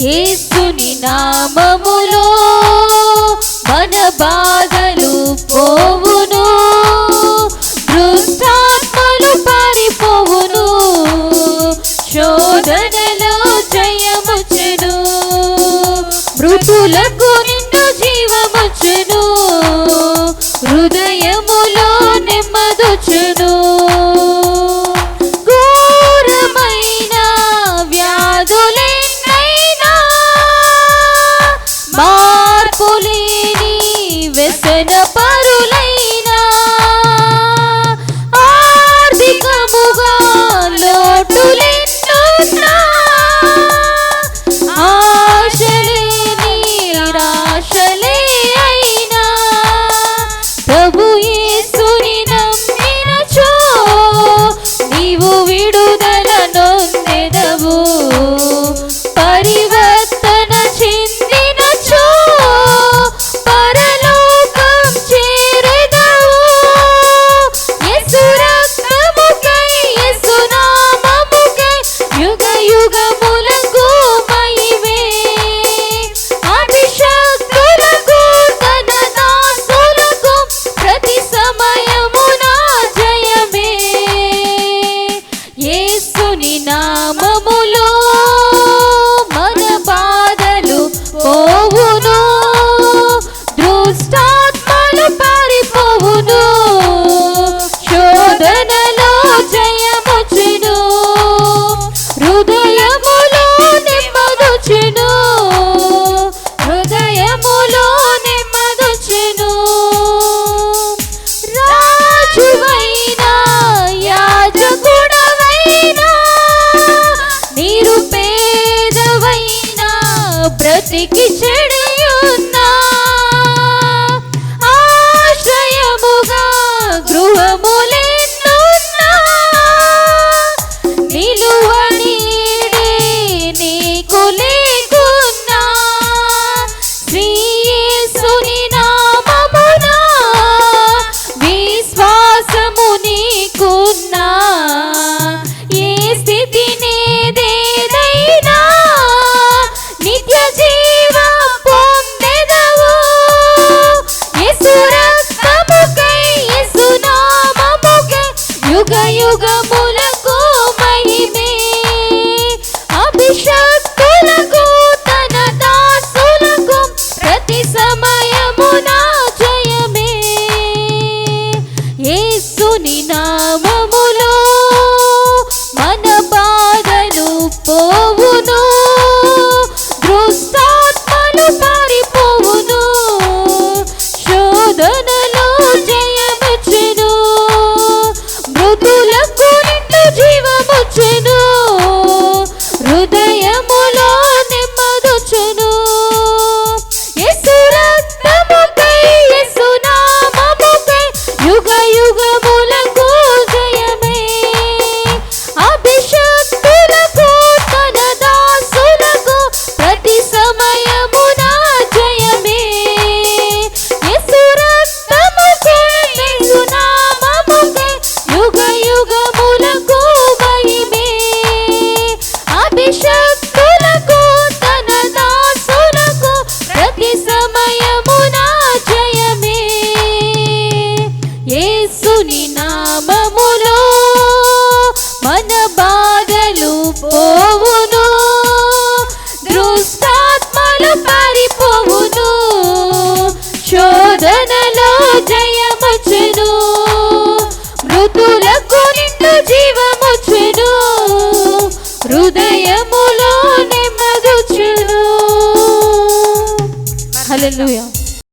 యేసుని నామములో మన బాధలు పోవును, దుష్టాత్మలు పారిపోవును, శోధనలో జయముచ్చెను, మృతులకు నిండు జీవముచ్చెను, హృదయములో నెమ్మదొచ్చెను. ఘోరమైన వ్యాధులెన్నైనా మార్పులేని వ్యసన పరులైనా, ఆర్థికముగా లోటులెన్నున్నా, ఆశలే నిరాశలే అయినా, ప్రభు యేసుని నమ్మినచో నీవు విడుదల నొందెదవు, పరివర్తన చెందినచో పరలోకం చేరెదవు. యేసు రక్తముకై యేసు నామముకై యుగ యుగములకు మహిమే, అభిషక్తులకు తన దాసులకు ప్రతి సమయమున జయమే. యేసుని నామములో మన బాధలు పోవును, దుష్టాత్మలు పారిపోవును, శోధనలో జయముచ్చెను, హృదయములో నెమ్మదొచ్చెను, హృదయములో నెమ్మదొచ్చెను. రాజువైనా యాజకుడవైనా నిరుపేదవైనా బ్రతికి చెడియున్నా, ఆశ్రయముగా గృహములెన్నున్నా, నిలువనీడే నీకు లేకున్నా, శ్రీ యేసుని నామమున విశ్వాసము నీకున్నా, ఏ స్థితి నేదేదైనా నిత్య జీవం పొందెదవు. యేసు రక్తముకై యేసు నామముకై యుగ యుగములకు మహిమే, అభిషక్తులకు తన దాసులకు ప్రతి సమయమున జయమే. యేసుని నామములో మన బాధలు పోవును, దుష్టాత్మలు పారిపోవును, శోధనలో జయముచ్చెను, మృతులకు నిండు జీవముచ్చెను, హృదయములో నెమ్మదొచ్చెను. యేసు రక్తముకై యేసు నామముకై యుగ యుగములకు జయమే, అభిషక్తులకు తన దాసులకు ప్రతి సమయమున జయమే. యేసు రక్తముకై యేసు నామముకై యుగ యుగములకు మహిమే, అభిషక్తులకు తన దాసులకు ప్రతి సమయమున జయమే. యేసుని నామములో మన బాధలు పోవును, దుష్టాత్మలు పారిపోవును, శోధనలో జయముచ్చెను, మృతులకు నిండు జీవ